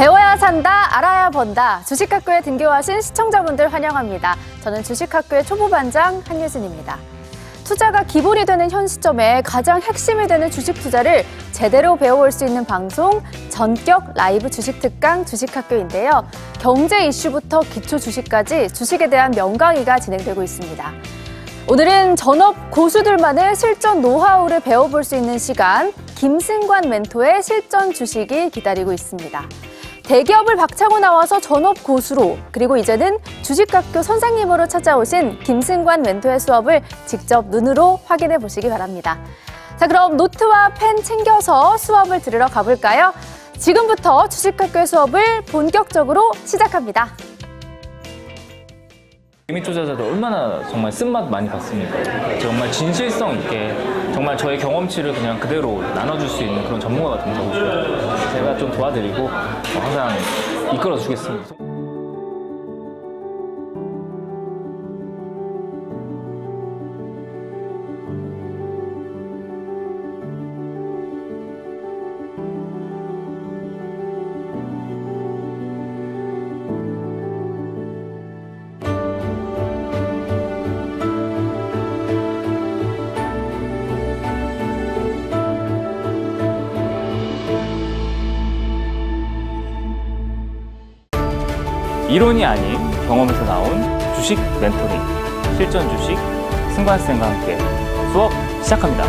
배워야 산다, 알아야 번다. 주식학교에 등교하신 시청자분들 환영합니다. 저는 주식학교의 초보반장 한예진입니다. 투자가 기본이 되는 현 시점에 가장 핵심이 되는 주식 투자를 제대로 배워올 수 있는 방송, 전격 라이브 주식 특강 주식학교인데요. 경제 이슈부터 기초 주식까지 주식에 대한 명강의가 진행되고 있습니다. 오늘은 전업 고수들만의 실전 노하우를 배워볼 수 있는 시간, 김승관 멘토의 실전 주식이 기다리고 있습니다. 대기업을 박차고 나와서 전업 고수로, 그리고 이제는 주식학교 선생님으로 찾아오신 김승관 멘토의 수업을 직접 눈으로 확인해 보시기 바랍니다. 자, 그럼 노트와 펜 챙겨서 수업을 들으러 가볼까요? 지금부터 주식학교의 수업을 본격적으로 시작합니다. 개미 투자자들 얼마나 정말 쓴맛 많이 봤습니까? 정말 진실성 있게 정말 저의 경험치를 그냥 그대로 나눠줄 수 있는 그런 전문가가 좀 되고 싶어요. 제가 좀 도와드리고 항상 이끌어 주겠습니다. 이론이 아닌 경험에서 나온 주식 멘토링, 실전 주식 승관쌤과 함께 수업 시작합니다.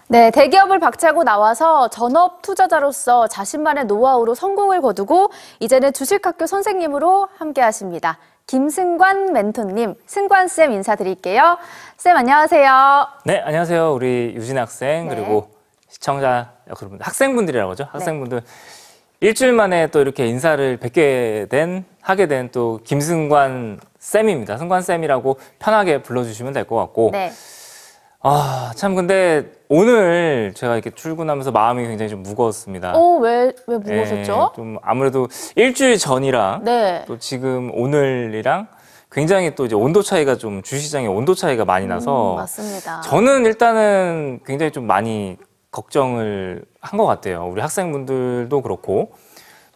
네, 대기업을 박차고 나와서 전업 투자자로서 자신만의 노하우로 성공을 거두고 이제는 주식학교 선생님으로 함께 하십니다. 김승관 멘토님, 승관쌤 인사드릴게요. 쌤 안녕하세요. 네, 안녕하세요. 우리 유진 학생, 네. 그리고 시청자, 여러분, 학생분들이라고 하죠. 학생분들. 일주일 만에 또 이렇게 인사를 하게 된 또 김승관 쌤입니다. 승관 쌤이라고 편하게 불러주시면 될 것 같고. 네. 아, 참, 근데 오늘 제가 이렇게 출근하면서 마음이 굉장히 좀 무거웠습니다. 왜 무거우셨죠? 좀 아무래도 일주일 전이랑 네. 또 지금 오늘이랑 굉장히 또 이제 온도 차이가 좀 주시장의 온도 차이가 많이 나서 맞습니다. 저는 일단은 굉장히 좀 많이 걱정을 한 것 같아요. 우리 학생분들도 그렇고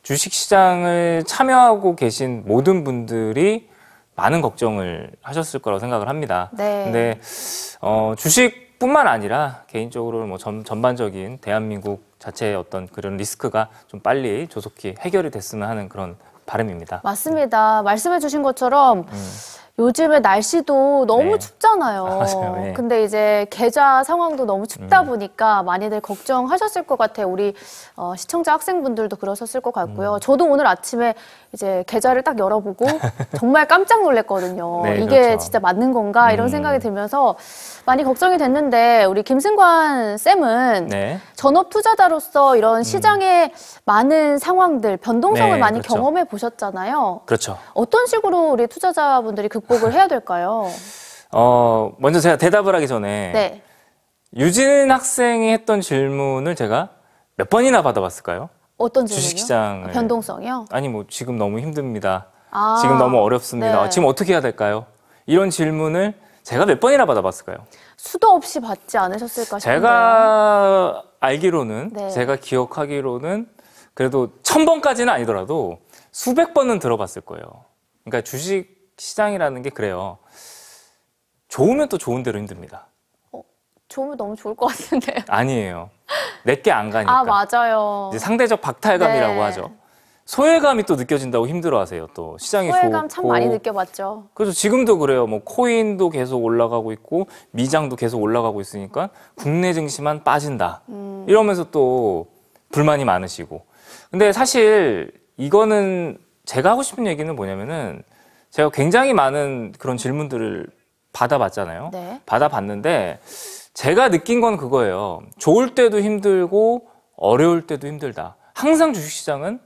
주식시장을 참여하고 계신 모든 분들이 많은 걱정을 하셨을 거라고 생각을 합니다. 네. 근데 주식뿐만 아니라 개인적으로 뭐 전반적인 대한민국 자체의 어떤 그런 리스크가 좀 빨리 조속히 해결이 됐으면 하는 그런 바람입니다. 맞습니다. 말씀해 주신 것처럼 요즘에 날씨도 너무 네. 춥잖아요. 맞아요. 네. 근데 이제 계좌 상황도 너무 춥다 보니까 많이들 걱정하셨을 것 같아요. 우리 시청자 학생분들도 그러셨을 것 같고요. 저도 오늘 아침에 이제 계좌를 딱 열어보고 정말 깜짝 놀랐거든요. 네, 이게 그렇죠. 진짜 맞는 건가 이런 생각이 들면서 많이 걱정이 됐는데 우리 김승관 쌤은 네. 전업 투자자로서 이런 시장의 많은 상황들, 변동성을 네, 많이 그렇죠. 경험해 보셨잖아요. 그렇죠. 어떤 식으로 우리 투자자분들이 극복을 해야 될까요? 먼저 제가 대답을 하기 전에 네. 유진 학생이 했던 질문을 제가 몇 번이나 받아봤을까요? 어떤 질문이요? 주식시장을. 변동성이요? 아니 뭐 지금 너무 힘듭니다. 아, 지금 너무 어렵습니다. 네. 지금 어떻게 해야 될까요? 이런 질문을 제가 몇 번이나 받아봤을까요? 수도 없이 받지 않으셨을까 싶은데요. 제가 알기로는, 네. 제가 기억하기로는 그래도 1000번까지는 아니더라도 수백 번은 들어봤을 거예요. 그러니까 주식 시장이라는 게 그래요. 좋으면 또 좋은 대로 힘듭니다. 좋으면 너무 좋을 것 같은데요. 아니에요. 내게 안 가니까. 아, 맞아요. 이제 상대적 박탈감이라고 네. 하죠. 소외감이 또 느껴진다고 힘들어하세요. 또 시장이 소외감 좋고. 참 많이 느껴봤죠. 그래서 지금도 그래요. 뭐 코인도 계속 올라가고 있고 미장도 계속 올라가고 있으니까 국내 증시만 빠진다. 이러면서 또 불만이 많으시고. 근데 사실 이거는 제가 하고 싶은 얘기는 뭐냐면은 제가 굉장히 많은 그런 질문들을 받아봤잖아요. 네. 받아봤는데 제가 느낀 건 그거예요. 좋을 때도 힘들고 어려울 때도 힘들다. 항상 주식시장은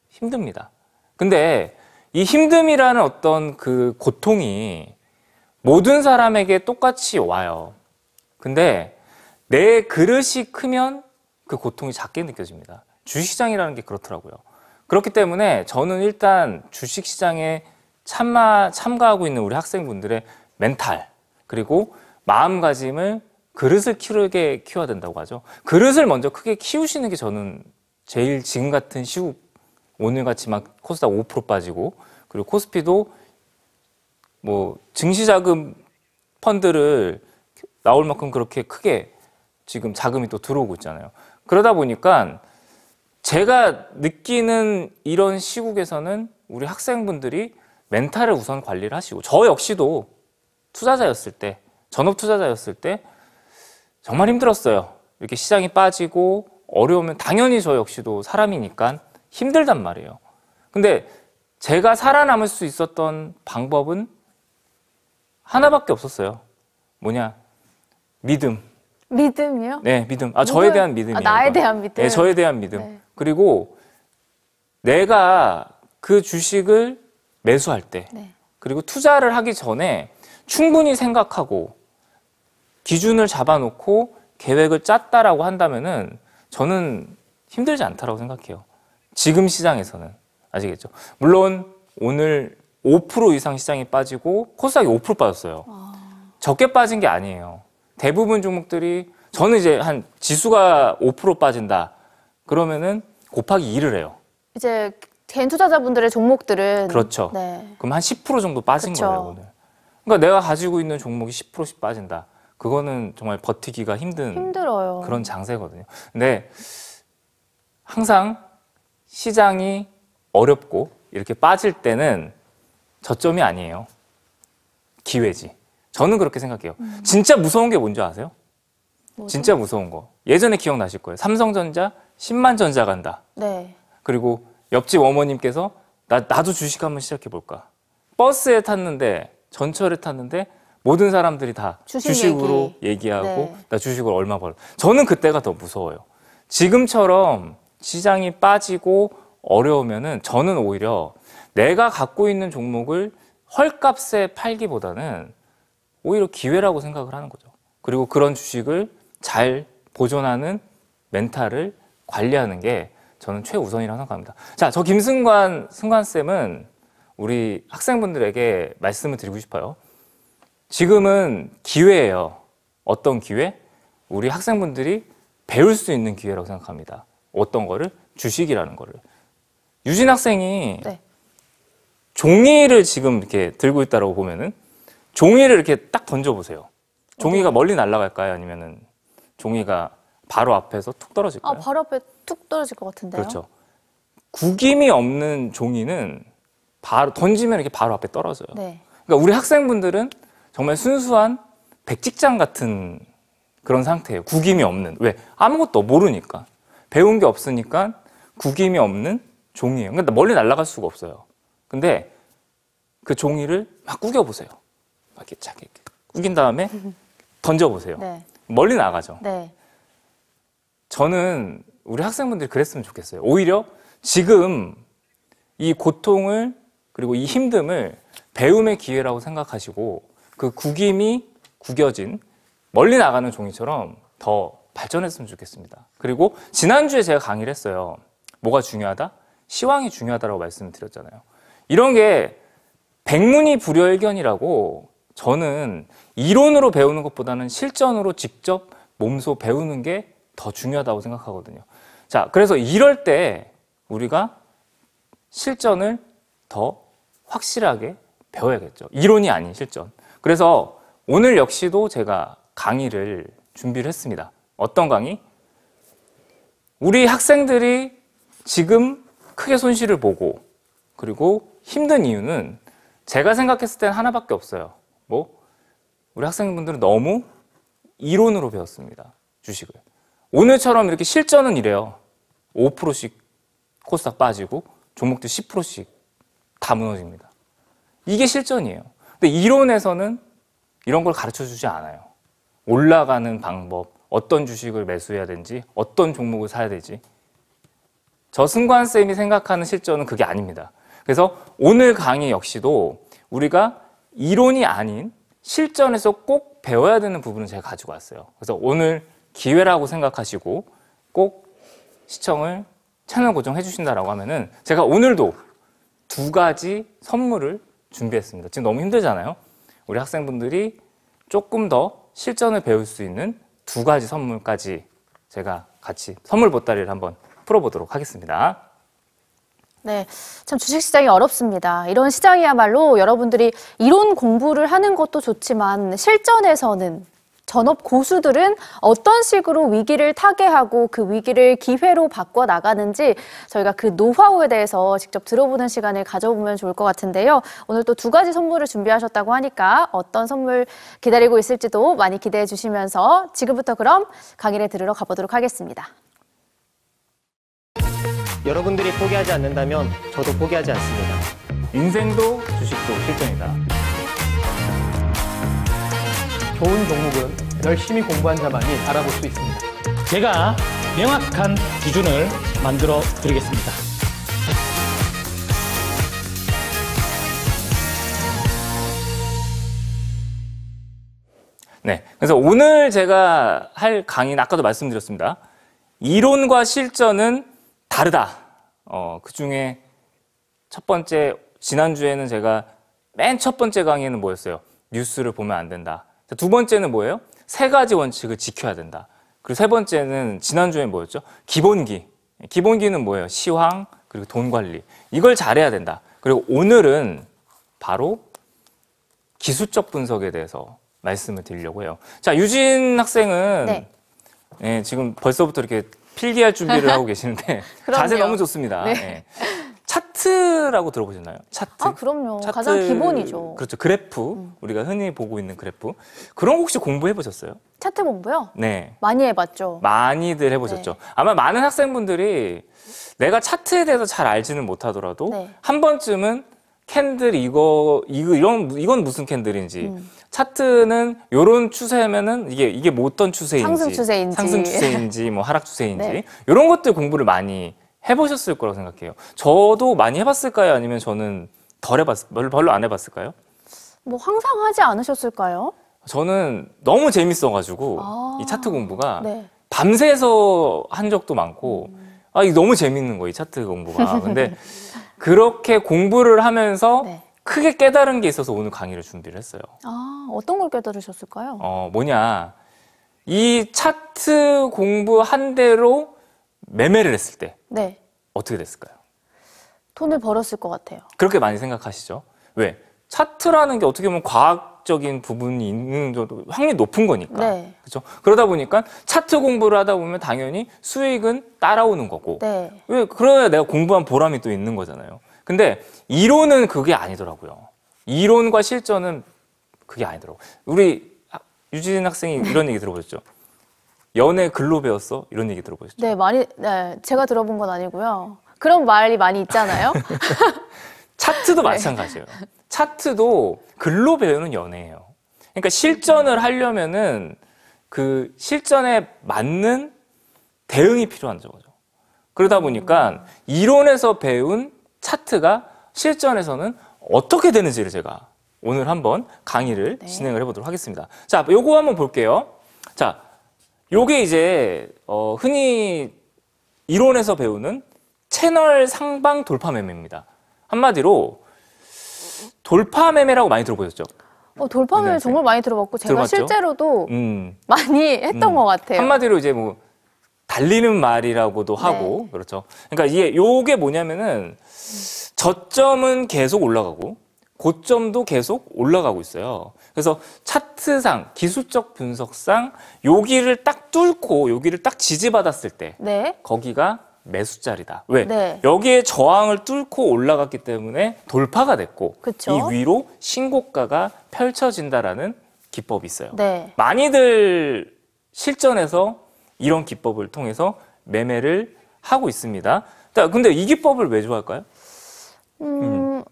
힘듭니다. 근데 이 힘듦이라는 어떤 그 고통이 모든 사람에게 똑같이 와요. 근데 내 그릇이 크면 그 고통이 작게 느껴집니다. 주식시장이라는 게 그렇더라고요. 그렇기 때문에 저는 일단 주식시장에 참가하고 있는 우리 학생분들의 멘탈 그리고 마음가짐을 그릇을 크게 키워야 된다고 하죠. 그릇을 먼저 크게 키우시는 게 저는 제일 지금 같은 시국, 오늘같이 막 코스닥 5% 빠지고 그리고 코스피도 뭐 증시자금 펀드를 나올 만큼 그렇게 크게 지금 자금이 또 들어오고 있잖아요. 그러다 보니까 제가 느끼는 이런 시국에서는 우리 학생분들이 멘탈을 우선 관리를 하시고 저 역시도 투자자였을 때, 전업 투자자였을 때 정말 힘들었어요. 이렇게 시장이 빠지고 어려우면 당연히 저 역시도 사람이니까 힘들단 말이에요. 근데 제가 살아남을 수 있었던 방법은 하나밖에 없었어요. 뭐냐? 믿음. 믿음이요? 네, 믿음. 저에 대한 믿음이에요. 나에 대한 믿음? 네, 저에 대한 믿음. 네. 그리고 내가 그 주식을 매수할 때, 네. 그리고 투자를 하기 전에 충분히 생각하고 기준을 잡아놓고 계획을 짰다라고 한다면은 저는 힘들지 않다라고 생각해요. 지금 시장에서는. 아시겠죠? 물론 오늘 5% 이상 시장이 빠지고 코스닥이 5% 빠졌어요. 적게 빠진 게 아니에요. 대부분 종목들이 저는 이제 한 지수가 5% 빠진다. 그러면은 곱하기 2를 해요. 이제 개인 투자자분들의 종목들은 그렇죠. 네. 그럼 한 10% 정도 빠진 그쵸. 거예요, 오늘. 그러니까 내가 가지고 있는 종목이 10%씩 빠진다. 그거는 정말 버티기가 힘들어요. 그런 장세거든요. 근데 항상 시장이 어렵고 이렇게 빠질 때는 저점이 아니에요. 기회지. 저는 그렇게 생각해요. 진짜 무서운 게 뭔지 아세요? 뭐죠? 진짜 무서운 거. 예전에 기억나실 거예요. 삼성전자 10만 전자 간다. 네. 그리고 옆집 어머님께서 나도 주식 한번 시작해볼까. 버스에 탔는데 전철에 탔는데 모든 사람들이 다 주식으로 얘기하고 네. 나 주식을 얼마 벌어. 저는 그때가 더 무서워요. 지금처럼 시장이 빠지고 어려우면은 저는 오히려 내가 갖고 있는 종목을 헐값에 팔기보다는 오히려 기회라고 생각을 하는 거죠. 그리고 그런 주식을 잘 보존하는 멘탈을 관리하는 게 저는 최우선이라고 생각합니다. 자, 저 승관쌤은 우리 학생분들에게 말씀을 드리고 싶어요. 지금은 기회예요. 어떤 기회? 우리 학생분들이 배울 수 있는 기회라고 생각합니다. 어떤 거를? 주식이라는 거를. 유진 학생이 네. 종이를 지금 이렇게 들고 있다고 보면은 종이를 이렇게 딱 던져보세요. 종이가 멀리 날아갈까요? 아니면은 종이가 바로 앞에서 툭 떨어질까요? 바로 앞에 툭 떨어질 것 같은데요. 그렇죠. 구김이 없는 종이는 바로 던지면 이렇게 바로 앞에 떨어져요. 네. 그러니까 우리 학생분들은 정말 순수한 백직장 같은 그런 상태예요. 구김이 없는. 왜? 아무것도 모르니까. 배운 게 없으니까 구김이 없는 종이에요. 그러니까 멀리 날아갈 수가 없어요. 근데 그 종이를 막 구겨보세요. 막 이렇게 착 이렇게 구긴 다음에 던져보세요. 네. 멀리 나가죠. 네. 저는 우리 학생분들이 그랬으면 좋겠어요. 오히려 지금 이 고통을 그리고 이 힘듦을 배움의 기회라고 생각하시고 그 구김이 구겨진 멀리 나가는 종이처럼 더 발전했으면 좋겠습니다. 그리고 지난주에 제가 강의를 했어요. 뭐가 중요하다? 시황이 중요하다고 말씀을 드렸잖아요. 이런 게 백문이 불여일견이라고 저는 이론으로 배우는 것보다는 실전으로 직접 몸소 배우는 게 더 중요하다고 생각하거든요. 자, 그래서 이럴 때 우리가 실전을 더 확실하게 배워야겠죠. 이론이 아닌 실전. 그래서 오늘 역시도 제가 강의를 준비를 했습니다. 어떤 강의? 우리 학생들이 지금 크게 손실을 보고 그리고 힘든 이유는 제가 생각했을 때는 하나밖에 없어요. 우리 학생분들은 너무 이론으로 배웠습니다. 주식을. 오늘처럼 이렇게 실전은 이래요. 5%씩 코스닥 빠지고 종목도 10%씩 다 무너집니다. 이게 실전이에요. 근데 이론에서는 이런 걸 가르쳐 주지 않아요. 올라가는 방법, 어떤 주식을 매수해야 되는지, 어떤 종목을 사야 되지. 저 승관쌤이 생각하는 실전은 그게 아닙니다. 그래서 오늘 강의 역시도 우리가 이론이 아닌 실전에서 꼭 배워야 되는 부분을 제가 가지고 왔어요. 그래서 오늘 기회라고 생각하시고 꼭 시청을 채널 고정해 주신다라고 하면은 제가 오늘도 2가지 선물을 준비했습니다. 지금 너무 힘들잖아요. 우리 학생분들이 조금 더 실전을 배울 수 있는 두 가지 선물까지 제가 같이 선물 보따리를 한번 풀어보도록 하겠습니다. 네, 참 주식시장이 어렵습니다. 이런 시장이야말로 여러분들이 이론 공부를 하는 것도 좋지만 실전에서는 전업 고수들은 어떤 식으로 위기를 타개하고 그 위기를 기회로 바꿔 나가는지 저희가 그 노하우에 대해서 직접 들어보는 시간을 가져보면 좋을 것 같은데요. 오늘 또 두 가지 선물을 준비하셨다고 하니까 어떤 선물 기다리고 있을지도 많이 기대해 주시면서 지금부터 그럼 강의를 들으러 가보도록 하겠습니다. 여러분들이 포기하지 않는다면 저도 포기하지 않습니다. 인생도 주식도 실전이다. 좋은 종목은 열심히 공부한 자만이 알아볼 수 있습니다. 제가 명확한 기준을 만들어 드리겠습니다. 네, 그래서 오늘 제가 할 강의는 아까도 말씀드렸습니다. 이론과 실전은 다르다. 그 중에 첫 번째, 지난주에는 제가 맨 첫 번째 강의는 뭐였어요? 뉴스를 보면 안 된다. 두 번째는 뭐예요? 세 가지 원칙을 지켜야 된다. 그리고 세 번째는 지난주에 뭐였죠? 기본기. 기본기는 뭐예요? 시황, 그리고 돈 관리. 이걸 잘해야 된다. 그리고 오늘은 바로 기술적 분석에 대해서 말씀을 드리려고 해요. 자, 유진 학생은 네. 네, 지금 벌써부터 이렇게 필기할 준비를 하고 계시는데 자세 너무 좋습니다. 네. 네. 차트라고 들어보셨나요? 차트. 아, 그럼요. 차트, 가장 기본이죠. 그렇죠. 그래프. 우리가 흔히 보고 있는 그래프. 그런 거 혹시 공부해 보셨어요? 차트 공부요? 네. 많이 해봤죠. 많이들 해보셨죠. 네. 아마 많은 학생분들이 내가 차트에 대해서 잘 알지는 못하더라도 네. 한 번쯤은 캔들 이건 무슨 캔들인지 차트는 요런 추세면은 이게 뭐 어떤 추세인지 상승 추세인지 뭐 하락 추세인지 네. 이런 것들 공부를 많이 해보셨을 거라고 생각해요. 저도 많이 해봤을까요? 아니면 저는 별로 안 해봤을까요? 뭐 항상 하지 않으셨을까요? 저는 너무 재밌어가지고 아, 이 차트 공부가 네. 밤새서 한 적도 많고 이게 너무 재밌는 거예요, 이 차트 공부가. 근데 그렇게 공부를 하면서 네. 크게 깨달은 게 있어서 오늘 강의를 준비를 했어요. 아, 어떤 걸 깨달으셨을까요? 뭐냐. 이 차트 공부한 대로 매매를 했을 때 네. 어떻게 됐을까요? 돈을 벌었을 것 같아요. 그렇게 많이 생각하시죠? 왜? 차트라는 게 어떻게 보면 과학적인 부분이 있는 정도 확률이 높은 거니까. 네. 그렇죠? 그러다 보니까 차트 공부를 하다 보면 당연히 수익은 따라오는 거고. 네. 왜? 그래야 내가 공부한 보람이 또 있는 거잖아요. 근데 이론은 그게 아니더라고요. 이론과 실전은 그게 아니더라고요. 우리 유진 학생이 이런 얘기 들어보셨죠? 연애 글로 배웠어? 이런 얘기 들어보셨죠? 네, 네, 제가 들어본 건 아니고요. 그런 말이 많이 있잖아요. 차트도 마찬가지예요. 차트도 글로 배우는 연애예요. 그러니까 실전을 하려면은 그 실전에 맞는 대응이 필요한 거죠. 그러다 보니까 이론에서 배운 차트가 실전에서는 어떻게 되는지를 제가 오늘 한번 강의를 진행을 해보도록 하겠습니다. 자, 요거 한번 볼게요. 자, 요게 이제 흔히 이론에서 배우는 채널 상방 돌파 매매입니다. 한마디로 돌파 매매라고 많이 들어보셨죠? 돌파 매매 정말 많이 들어봤고 제가 들어봤죠? 실제로도 많이 했던 것 같아요. 한마디로 이제 뭐 달리는 말이라고도 하고 그렇죠. 그러니까 요게 뭐냐면은 저점은 계속 올라가고 고점도 계속 올라가고 있어요. 그래서 차트상 기술적 분석상 여기를 딱 뚫고 여기를 딱 지지받았을 때 네. 거기가 매수자리다. 왜? 네. 여기에 저항을 뚫고 올라갔기 때문에 돌파가 됐고 그쵸? 이 위로 신고가가 펼쳐진다라는 기법이 있어요. 네. 많이들 실전에서 이런 기법을 통해서 매매를 하고 있습니다. 근데 이 기법을 왜 좋아할까요?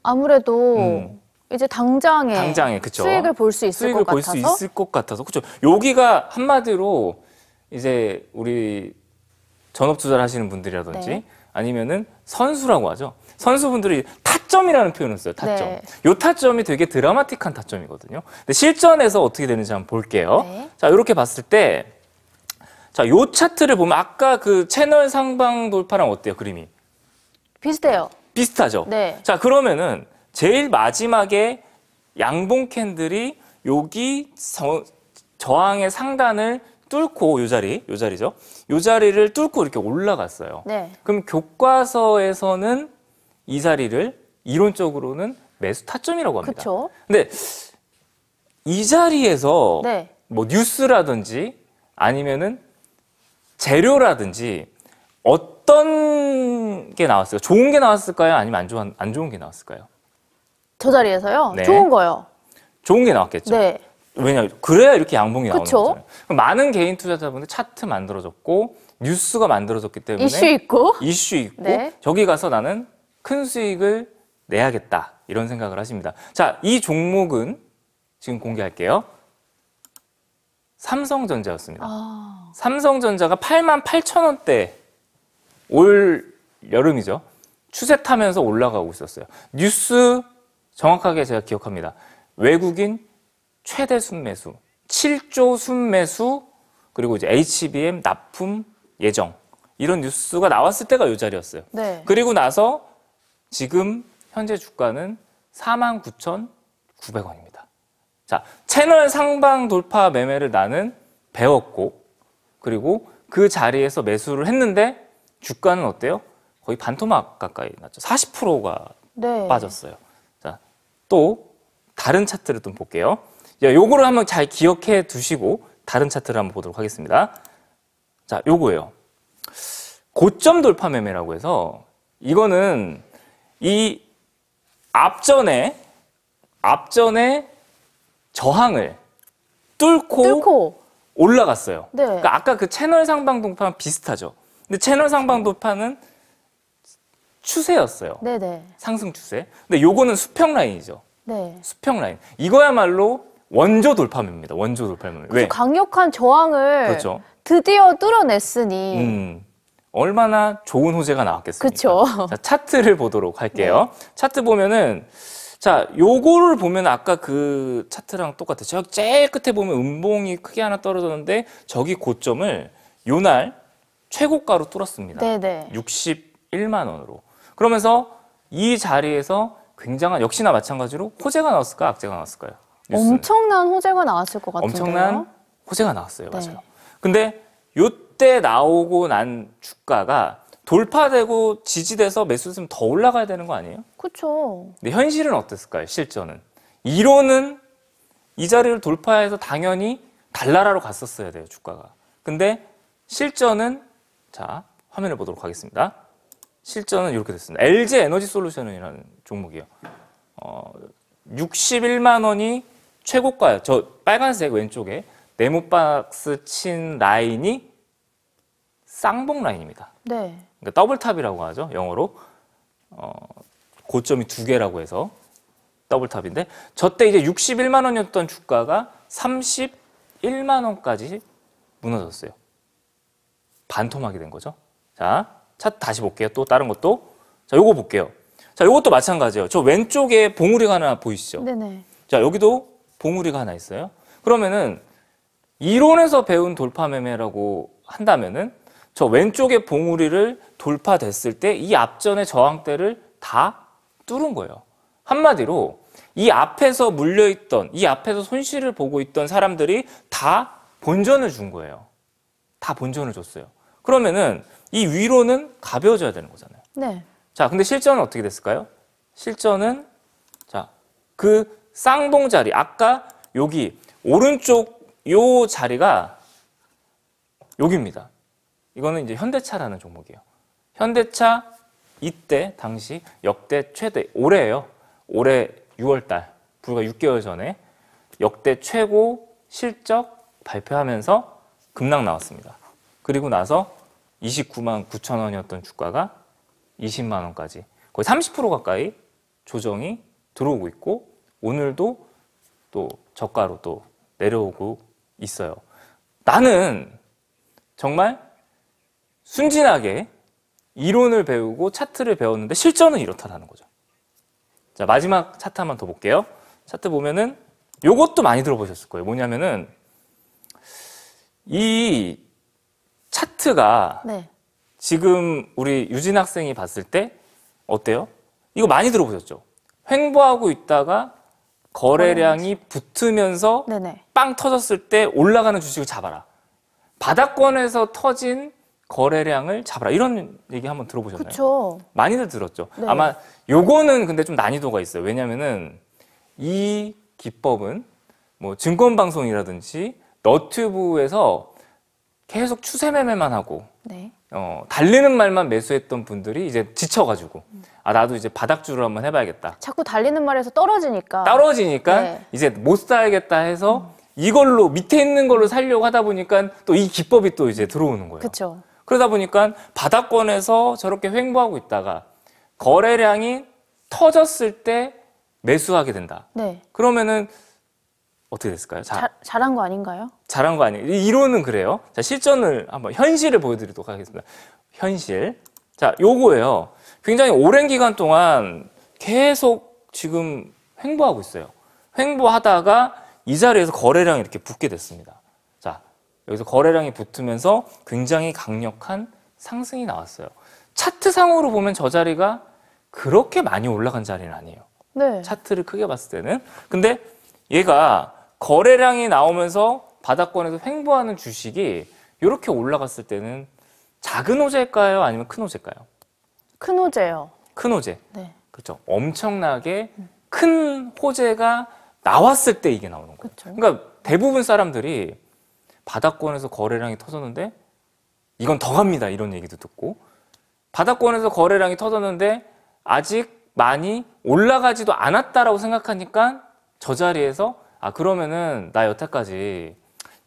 아무래도 이제 당장에 그쵸? 수익을 볼 수 있을 것 같아서. 수익을 볼 수 있을 것 같아서. 그렇죠. 여기가 한마디로 이제 우리 전업 투자를 하시는 분들이라든지 네. 아니면은 선수라고 하죠. 선수분들이 타점이라는 표현을 써요. 타점. 네. 요 타점이 되게 드라마틱한 타점이거든요. 근데 실전에서 어떻게 되는지 한번 볼게요. 네. 자, 이렇게 봤을 때 자, 요 차트를 보면 아까 그 채널 상방 돌파랑 어때요? 그림이? 비슷해요. 비슷하죠? 네. 자, 그러면은 제일 마지막에 양봉 캔들이 여기 저항의 상단을 뚫고 요 자리죠. 요 자리를 뚫고 이렇게 올라갔어요. 네. 그럼 교과서에서는 이 자리를 이론적으로는 매수 타점이라고 합니다. 그렇죠. 근데 이 자리에서 네. 뭐 뉴스라든지 아니면은 재료라든지 어떤 게 나왔을까요? 좋은 게 나왔을까요? 아니면 안 좋은 게 나왔을까요? 저 자리에서요. 네. 좋은 거요. 좋은 게 나왔겠죠. 네. 왜냐, 그래야 이렇게 양봉이 나오는 그쵸? 거잖아요. 그럼 많은 개인 투자자분들 차트 만들어졌고 뉴스가 만들어졌기 때문에 이슈 있고. 네. 저기 가서 나는 큰 수익을 내야겠다 이런 생각을 하십니다. 자, 이 종목은 지금 공개할게요. 삼성전자였습니다. 삼성전자가 88,000원대 올 여름이죠. 추세 타면서 올라가고 있었어요. 뉴스 정확하게 제가 기억합니다. 외국인 최대 순매수, 7조 순매수, 그리고 이제 HBM 납품 예정 이런 뉴스가 나왔을 때가 이 자리였어요. 네. 그리고 나서 지금 현재 주가는 49,900원입니다. 자, 채널 상방 돌파 매매를 나는 배웠고 그리고 그 자리에서 매수를 했는데 주가는 어때요? 거의 반토막 가까이 났죠. 40%가 네. 빠졌어요. 자, 또 다른 차트를 좀 볼게요. 요거를 한번 잘 기억해 두시고 다른 차트를 한번 보도록 하겠습니다. 자, 요거예요. 고점 돌파 매매라고 해서 이거는 이 앞전에 저항을 뚫고 올라갔어요. 네. 그러니까 아까 그 채널 상방 돌파랑 비슷하죠. 근데 채널 상방 돌파는 추세였어요. 네네. 상승 추세. 근데 요거는 수평 라인이죠. 네. 수평 라인. 이거야말로 원조 돌파매입니다. 원조 돌파매. 왜? 강력한 저항을 그렇죠. 드디어 뚫어냈으니. 얼마나 좋은 호재가 나왔겠습니까? 그렇죠. 자, 차트를 보도록 할게요. 네. 차트 보면은 자, 요거를 보면 아까 그 차트랑 똑같아요. 저 제일 끝에 보면 음봉이 크게 하나 떨어졌는데 저기 고점을 요날 최고가로 뚫었습니다. 네네. 61만 원으로. 그러면서 이 자리에서 굉장한 역시나 마찬가지로 호재가 나왔을까 악재가 나왔을까요? 뉴스는. 엄청난 호재가 나왔을 것 같은데요. 엄청난 호재가 나왔어요. 네. 맞아요. 근데 요때 나오고 난 주가가 돌파되고 지지돼서 매수했으면 더 올라가야 되는 거 아니에요? 그렇죠. 근데 현실은 어땠을까요? 실전은. 이론은 이 자리를 돌파해서 당연히 달나라로 갔었어야 돼요. 주가가. 근데 실전은 자, 화면을 보도록 하겠습니다. 실전은 이렇게 됐습니다. LG 에너지 솔루션이라는 종목이에요. 61만 원이 최고가예요. 저 빨간색 왼쪽에 네모박스 친 라인이 쌍봉 라인입니다. 네. 그러니까 더블탑이라고 하죠. 영어로. 고점이 두 개라고 해서 더블탑인데 저때 이제 61만 원이었던 주가가 31만 원까지 무너졌어요. 반토막이 된 거죠. 자, 차트 다시 볼게요. 또 다른 것도. 자, 요거 볼게요. 자, 요것도 마찬가지예요. 저 왼쪽에 봉우리가 하나 보이시죠? 네네. 자, 여기도 봉우리가 하나 있어요. 그러면은 이론에서 배운 돌파 매매라고 한다면은 저 왼쪽의 봉우리를 돌파됐을 때 이 앞전의 저항대를 다 뚫은 거예요. 한마디로 이 앞에서 물려있던, 이 앞에서 손실을 보고 있던 사람들이 다 본전을 준 거예요. 다 본전을 줬어요. 그러면은 이 위로는 가벼워져야 되는 거잖아요. 네. 자, 근데 실전은 어떻게 됐을까요? 실전은 자, 그 쌍봉 자리, 아까 여기 오른쪽 요 자리가 여기입니다. 이거는 이제 현대차라는 종목이에요. 현대차 이때 당시 역대 최대 올해예요. 올해 6월 달 불과 6개월 전에 역대 최고 실적 발표하면서 급락 나왔습니다. 그리고 나서 29만 9천 원이었던 주가가 20만 원까지 거의 30% 가까이 조정이 들어오고 있고 오늘도 또 저가로 또 내려오고 있어요. 나는 정말 순진하게 이론을 배우고 차트를 배웠는데 실전은 이렇다라는 거죠. 자, 마지막 차트 한번 더 볼게요. 차트 보면은 요것도 많이 들어보셨을 거예요. 뭐냐면은 이 차트가 네. 지금 우리 유진 학생이 봤을 때 어때요? 이거 많이 들어보셨죠? 횡보하고 있다가 거래량이 붙으면서 네네. 빵 터졌을 때 올라가는 주식을 잡아라. 바닥권에서 터진 거래량을 잡아라. 이런 얘기 한번 들어보셨나요? 그렇죠. 많이들 들었죠. 네. 아마 요거는 근데 좀 난이도가 있어요. 왜냐면은 이 기법은 뭐 증권방송이라든지 너튜브에서 계속 추세 매매만 하고 네. 달리는 말만 매수했던 분들이 이제 지쳐가지고 아 나도 이제 바닥주를 한번 해봐야겠다. 자꾸 달리는 말에서 떨어지니까. 떨어지니까 네. 이제 못 살겠다 해서 이걸로 밑에 있는 걸로 살려고 하다 보니까 또 이 기법이 또 이제 들어오는 거예요. 그렇죠. 그러다 보니까 바닥권에서 저렇게 횡보하고 있다가 거래량이 터졌을 때 매수하게 된다. 네. 그러면은 어떻게 됐을까요? 잘한 거 아닌가요? 잘한 거 아니에요? 이론은 그래요. 자, 실전을 한번 현실을 보여드리도록 하겠습니다. 현실. 자, 요거예요. 굉장히 오랜 기간 동안 계속 지금 횡보하고 있어요. 횡보하다가 이 자리에서 거래량이 이렇게 붙게 됐습니다. 자, 여기서 거래량이 붙으면서 굉장히 강력한 상승이 나왔어요. 차트상으로 보면 저 자리가 그렇게 많이 올라간 자리는 아니에요. 네. 차트를 크게 봤을 때는. 근데 얘가 거래량이 나오면서 바닥권에서 횡보하는 주식이 이렇게 올라갔을 때는 작은 호재일까요? 아니면 큰 호재일까요? 큰 호재요. 큰 호재. 네. 그렇죠. 엄청나게 큰 호재가 나왔을 때 이게 나오는 거예요. 그렇죠. 그러니까 대부분 사람들이 바닥권에서 거래량이 터졌는데 이건 더 갑니다. 이런 얘기도 듣고 바닥권에서 거래량이 터졌는데 아직 많이 올라가지도 않았다라고 생각하니까 저 자리에서 아 그러면은 나 여태까지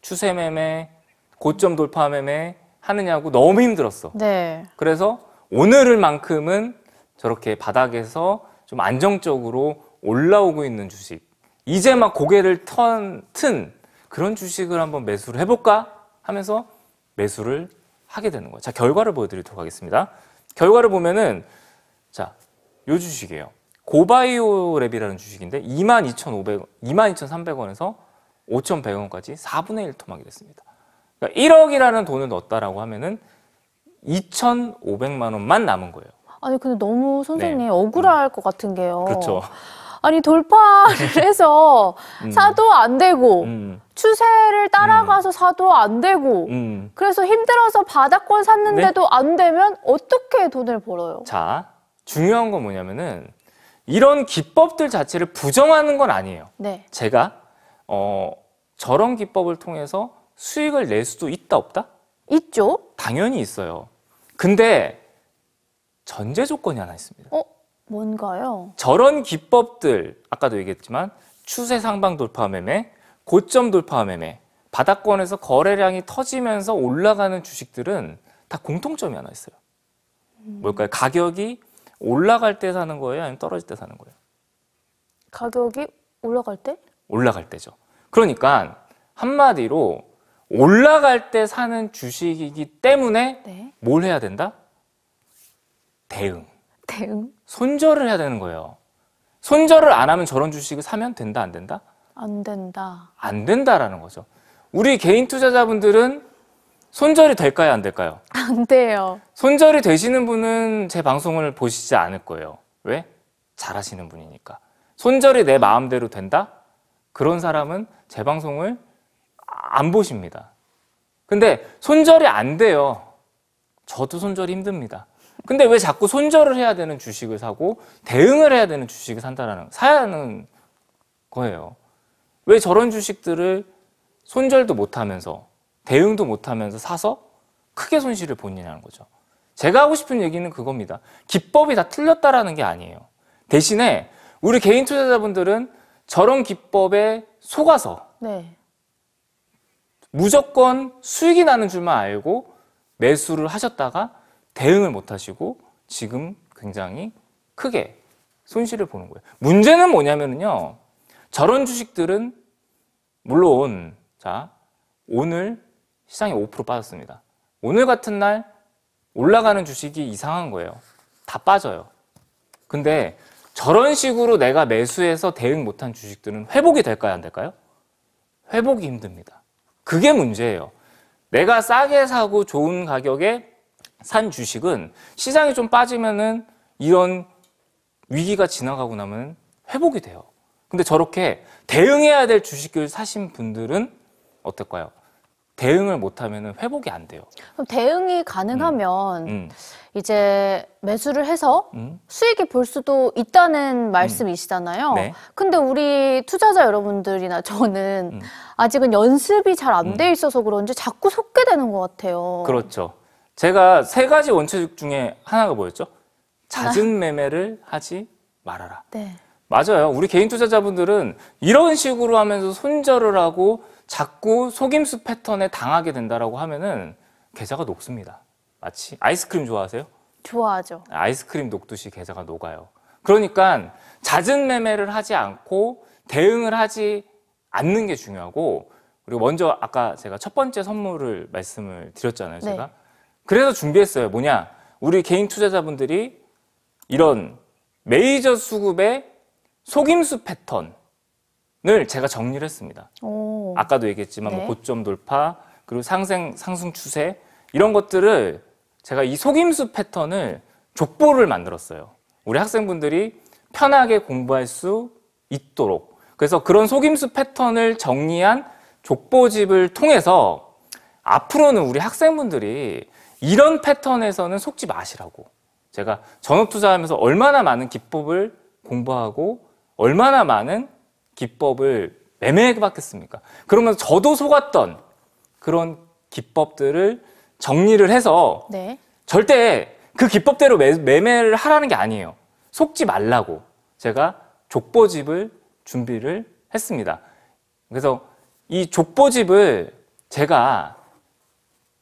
추세 매매, 고점 돌파 매매 하느냐고 너무 힘들었어. 네. 그래서 오늘만큼은 저렇게 바닥에서 좀 안정적으로 올라오고 있는 주식, 이제 막 고개를 튼 그런 주식을 한번 매수를 해볼까 하면서 매수를 하게 되는 거예요. 자, 결과를 보여드리도록 하겠습니다. 결과를 보면은 자, 요 주식이에요. 고바이오랩이라는 주식인데 22,300원에서 5,100원까지 4분의 1 토막이 됐습니다. 그러니까 1억이라는 돈을 넣었다라고 하면은 2,500만 원만 남은 거예요. 아니 근데 너무 선생님 네. 억울할 것 같은 게요. 그렇죠. 아니 돌파를 해서 사도 안 되고 추세를 따라가서 사도 안 되고 그래서 힘들어서 바닥권 샀는데도 네. 안 되면 어떻게 돈을 벌어요? 자, 중요한 건 뭐냐면은 이런 기법들 자체를 부정하는 건 아니에요. 네. 제가 저런 기법을 통해서 수익을 낼 수도 있다 없다? 있죠? 당연히 있어요. 근데 전제 조건이 하나 있습니다. 뭔가요? 저런 기법들 아까도 얘기했지만 추세 상방 돌파 매매, 고점 돌파 매매, 바닥권에서 거래량이 터지면서 올라가는 주식들은 다 공통점이 하나 있어요. 뭘까요? 가격이 올라갈 때 사는 거예요? 아니면 떨어질 때 사는 거예요? 가격이 올라갈 때? 올라갈 때죠. 그러니까 한마디로 올라갈 때 사는 주식이기 때문에 네. 뭘 해야 된다? 대응. 대응? 손절을 해야 되는 거예요. 손절을 안 하면 저런 주식을 사면 된다, 안 된다? 안 된다. 안 된다라는 거죠. 우리 개인 투자자분들은 손절이 될까요, 안 될까요? 안 돼요. 손절이 되시는 분은 제 방송을 보시지 않을 거예요. 왜? 잘하시는 분이니까. 손절이 내 마음대로 된다? 그런 사람은 제 방송을 안 보십니다. 근데 손절이 안 돼요. 저도 손절이 힘듭니다. 근데 왜 자꾸 손절을 해야 되는 주식을 사고 대응을 해야 되는 주식을 사야 하는 거예요. 왜 저런 주식들을 손절도 못하면서 대응도 못하면서 사서 크게 손실을 보느냐는 거죠. 제가 하고 싶은 얘기는 그겁니다. 기법이 다 틀렸다라는 게 아니에요. 대신에 우리 개인 투자자분들은 저런 기법에 속아서 네. 무조건 수익이 나는 줄만 알고 매수를 하셨다가 대응을 못 하시고 지금 굉장히 크게 손실을 보는 거예요. 문제는 뭐냐면요. 저런 주식들은 물론 자, 오늘 시장이 5% 빠졌습니다. 오늘 같은 날 올라가는 주식이 이상한 거예요. 다 빠져요. 근데 저런 식으로 내가 매수해서 대응 못한 주식들은 회복이 될까요? 안 될까요? 회복이 힘듭니다. 그게 문제예요. 내가 싸게 사고 좋은 가격에 산 주식은 시장이 좀 빠지면은 이런 위기가 지나가고 나면 회복이 돼요. 근데 저렇게 대응해야 될 주식을 사신 분들은 어떨까요? 대응을 못하면 회복이 안 돼요. 그럼 대응이 가능하면 이제 매수를 해서 수익이 볼 수도 있다는 말씀이시잖아요. 네. 근데 우리 투자자 여러분들이나 저는 아직은 연습이 잘 안 돼 있어서 그런지 자꾸 속게 되는 것 같아요. 그렇죠. 제가 3가지 원칙 중에 하나가 뭐였죠? 잦은 매매를 하지 말아라. 네. 맞아요. 우리 개인 투자자분들은 이런 식으로 하면서 손절을 하고 자꾸 속임수 패턴에 당하게 된다라고 하면은 계좌가 녹습니다. 마치 아이스크림 좋아하세요? 좋아하죠. 아이스크림 녹듯이 계좌가 녹아요. 그러니까 잦은 매매를 하지 않고 대응을 하지 않는 게 중요하고, 그리고 먼저 아까 제가 첫 번째 선물을 말씀을 드렸잖아요. 제가. 네. 그래서 준비했어요. 뭐냐? 우리 개인 투자자분들이 이런 메이저 수급의 속임수 패턴을 제가 정리를 했습니다. 오. 아까도 얘기했지만 네. 뭐 고점 돌파, 그리고 상승 추세, 이런 것들을 제가 이 속임수 패턴을 족보를 만들었어요. 우리 학생분들이 편하게 공부할 수 있도록. 그래서 그런 속임수 패턴을 정리한 족보집을 통해서 앞으로는 우리 학생분들이 이런 패턴에서는 속지 마시라고. 제가 전업 투자하면서 얼마나 많은 기법을 공부하고 얼마나 많은 기법을 매매해봤겠습니까? 그러면서 저도 속았던 그런 기법들을 정리를 해서 네. 절대 그 기법대로 매매를 하라는 게 아니에요. 속지 말라고 제가 족보집을 준비를 했습니다. 그래서 이 족보집을 제가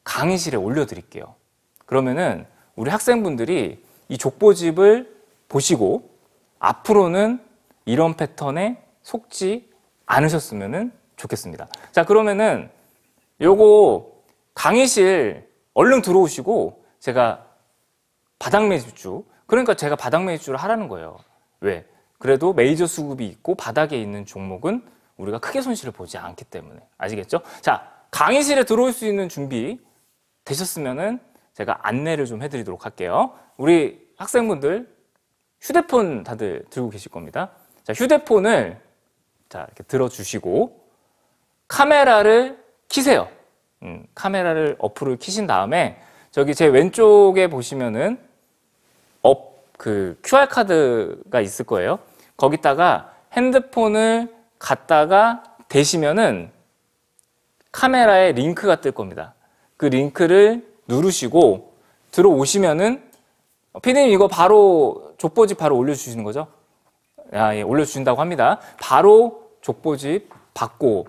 강의실에 올려드릴게요. 그러면은 우리 학생분들이 이 족보집을 보시고 앞으로는 이런 패턴에 속지 않으셨으면 좋겠습니다. 자, 그러면은 요거 강의실 얼른 들어오시고 제가 바닥 매집주, 그러니까 제가 바닥 매집주를 하라는 거예요. 왜? 그래도 메이저 수급이 있고 바닥에 있는 종목은 우리가 크게 손실을 보지 않기 때문에. 아시겠죠? 자, 강의실에 들어올 수 있는 준비 되셨으면은 제가 안내를 좀 해드리도록 할게요. 우리 학생분들 휴대폰 다들 들고 계실 겁니다. 자, 휴대폰을 자, 이렇게 들어주시고 카메라를 켜세요. 카메라를 어플을 켜신 다음에 저기 제 왼쪽에 보시면은 그 QR카드가 있을 거예요. 거기다가 핸드폰을 갖다가 대시면은 카메라에 링크가 뜰 겁니다. 그 링크를 누르시고 들어오시면은 피디님 이거 바로 족보집 바로 올려주시는 거죠? 예, 올려주신다고 합니다. 바로 족보집 받고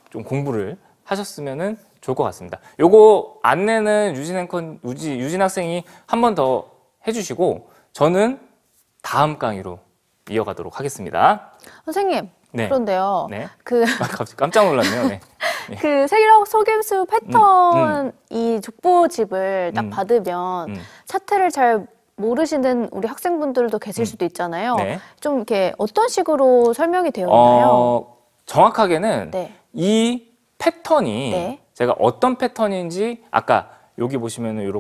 좀 공부를 하셨으면은 좋을 것 같습니다. 요거 안내는 유진 학생이 한 번 더 해주시고 저는 다음 강의로 이어가도록 하겠습니다. 선생님, 네. 그런데요. 네. 갑자기 깜짝 놀랐네요. 네. 그 세력 속임수 패턴 이 족보집을 딱 받으면 차트를 잘 모르시는 우리 학생분들도 계실 수도 있잖아요. 네. 좀 이렇게 어떤 식으로 설명이 되어 있나요? 정확하게는 네. 이 패턴이 네. 제가 어떤 패턴인지 아까 여기 보시면은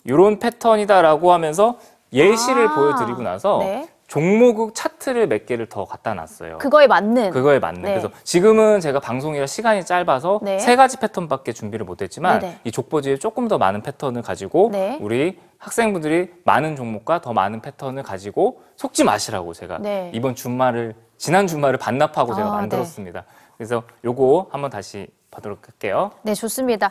이런 패턴이다라고 하면서 예시를 보여드리고 나서 네. 종목 차트를 몇 개를 더 갖다 놨어요. 그거에 맞는. 그거에 맞는. 네. 그래서 지금은 제가 방송이라 시간이 짧아서 네. 3가지 패턴밖에 준비를 못했지만 네네. 이 족보지에 조금 더 많은 패턴을 가지고 네. 우리 학생분들이 많은 종목과 더 많은 패턴을 가지고 속지 마시라고 제가 네. 지난 주말을 반납하고 제가 아, 만들었습니다. 그래서 요거 한번 다시 보도록 할게요. 네, 좋습니다.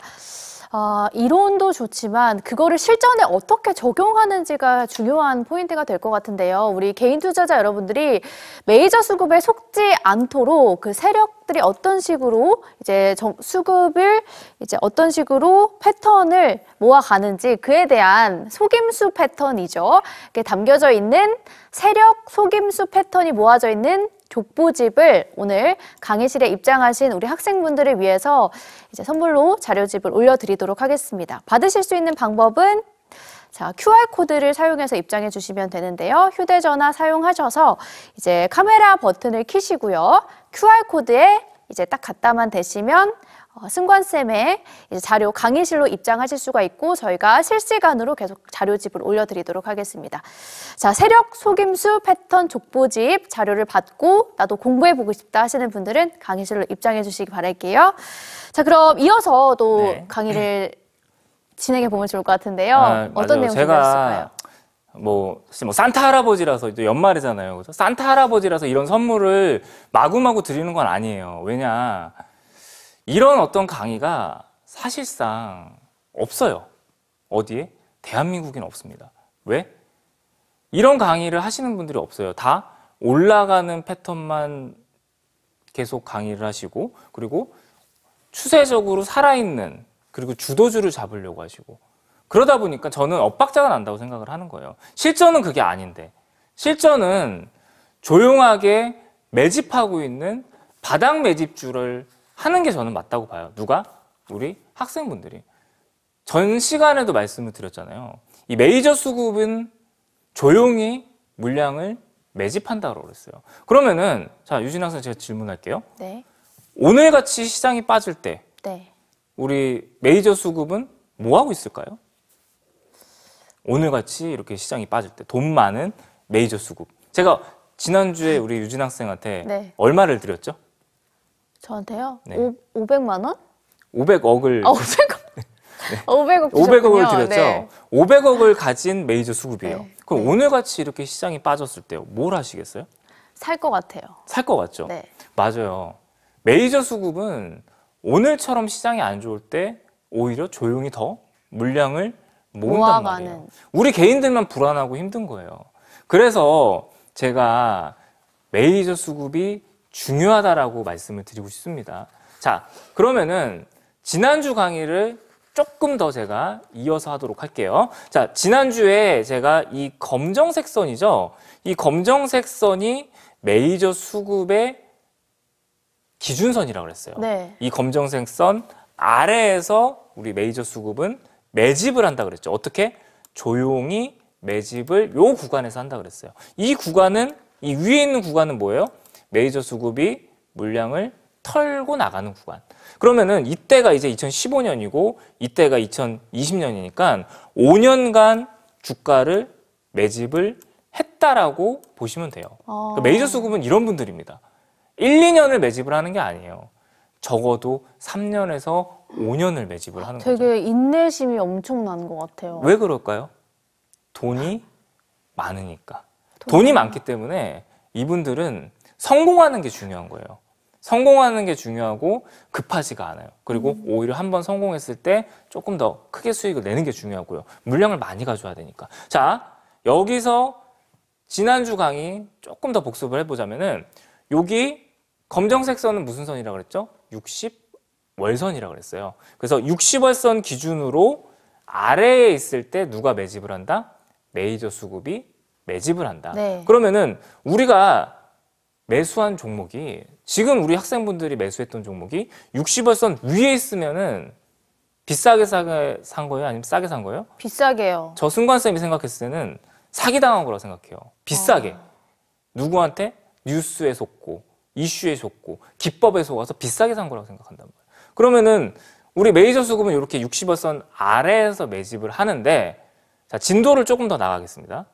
이론도 좋지만 그거를 실전에 어떻게 적용하는지가 중요한 포인트가 될 것 같은데요. 우리 개인 투자자 여러분들이 메이저 수급에 속지 않도록 그 세력들이 어떤 식으로 이제 수급을 이제 어떤 식으로 패턴을 모아가는지 그에 대한 속임수 패턴이죠. 이렇게 담겨져 있는 세력 속임수 패턴이 모아져 있는 족보집을 오늘 강의실에 입장하신 우리 학생분들을 위해서 이제 선물로 자료집을 올려드리도록 하겠습니다. 받으실 수 있는 방법은 자, QR코드를 사용해서 입장해 주시면 되는데요. 휴대전화 사용하셔서 이제 카메라 버튼을 켜시고요. QR코드에 이제 딱 갖다만 대시면 승관쌤의 이제 자료 강의실로 입장하실 수가 있고 저희가 실시간으로 계속 자료집을 올려드리도록 하겠습니다. 자, 세력 속임수 패턴 족보집 자료를 받고 나도 공부해보고 싶다 하시는 분들은 강의실로 입장해 주시기 바랄게요. 자, 그럼 이어서 또 네. 강의를 진행해 보면 좋을 것 같은데요. 어떤 내용 제가 준비하실까요? 사실 산타 할아버지라서 또 연말이잖아요. 그죠? 산타 할아버지라서 이런 선물을 마구마구 드리는 건 아니에요. 왜냐? 이런 어떤 강의가 사실상 없어요. 어디에? 대한민국에는 없습니다. 왜? 이런 강의를 하시는 분들이 없어요. 다 올라가는 패턴만 계속 강의를 하시고 그리고 추세적으로 살아있는 그리고 주도주를 잡으려고 하시고 그러다 보니까 저는 엇박자가 난다고 생각을 하는 거예요. 실전은 그게 아닌데 실전은 조용하게 매집하고 있는 바닥 매집주를 하는 게 저는 맞다고 봐요. 누가? 우리 학생분들이. 전 시간에도 말씀을 드렸잖아요. 이 메이저 수급은 조용히 물량을 매집한다고 그랬어요. 그러면은 자, 유진 학생 제가 질문할게요. 네. 오늘같이 시장이 빠질 때 네. 우리 메이저 수급은 뭐 하고 있을까요? 오늘같이 이렇게 시장이 빠질 때 돈 많은 메이저 수급. 제가 지난주에 우리 유진 학생한테 네. 얼마를 드렸죠? 저한테요? 네. 500만 원? 500억을 500억? 500억 500억을 드렸죠. 네. 500억을 가진 메이저 수급이에요. 네. 그럼 네. 오늘같이 이렇게 시장이 빠졌을 때 뭘 하시겠어요? 살 것 같아요. 살 것 같죠? 네. 맞아요. 메이저 수급은 오늘처럼 시장이 안 좋을 때 오히려 조용히 더 물량을 모은단 말이에요. 모아가는. 우리 개인들만 불안하고 힘든 거예요. 그래서 제가 메이저 수급이 중요하다라고 말씀을 드리고 싶습니다. 자, 그러면은 지난주 강의를 조금 더 제가 이어서 하도록 할게요. 자, 지난주에 제가 이 검정색 선이죠. 이 검정색 선이 메이저 수급의 기준선이라고 그랬어요. 네. 이 검정색 선 아래에서 우리 메이저 수급은 매집을 한다 그랬죠. 어떻게? 조용히 매집을 요 구간에서 한다 그랬어요. 이 구간은 이 위에 있는 구간은 뭐예요? 메이저 수급이 물량을 털고 나가는 구간. 그러면은 이때가 이제 2015년이고 이때가 2020년이니까 5년간 주가를 매집을 했다라고 보시면 돼요. 그러니까 메이저 수급은 이런 분들입니다. 1, 2년을 매집을 하는 게 아니에요. 적어도 3년에서 5년을 매집을 하는 거죠. 되게 인내심이 엄청난 것 같아요. 왜 그럴까요? 돈이 많으니까. 돈이 많기 때문에 이분들은 성공하는 게 중요한 거예요. 성공하는 게 중요하고 급하지가 않아요. 그리고 오히려 한번 성공했을 때 조금 더 크게 수익을 내는 게 중요하고요. 물량을 많이 가져야 되니까. 자, 여기서 지난주 강의 조금 더 복습을 해보자면은 여기 검정색 선은 무슨 선이라고 그랬죠? 60월선이라고 그랬어요. 그래서 60월선 기준으로 아래에 있을 때 누가 매집을 한다? 메이저 수급이 매집을 한다. 네. 그러면은 우리가 매수한 종목이 지금 우리 학생분들이 매수했던 종목이 60월선 위에 있으면은 비싸게 산 거예요? 아니면 싸게 산 거예요? 비싸게요. 저 승관쌤이 생각했을 때는 사기당한 거라고 생각해요. 비싸게. 누구한테? 뉴스에 속고, 이슈에 속고, 기법에 속아서 비싸게 산 거라고 생각한단 말이에요. 그러면은 우리 메이저 수급은 이렇게 60월선 아래에서 매집을 하는데 자, 진도를 조금 더 나가겠습니다.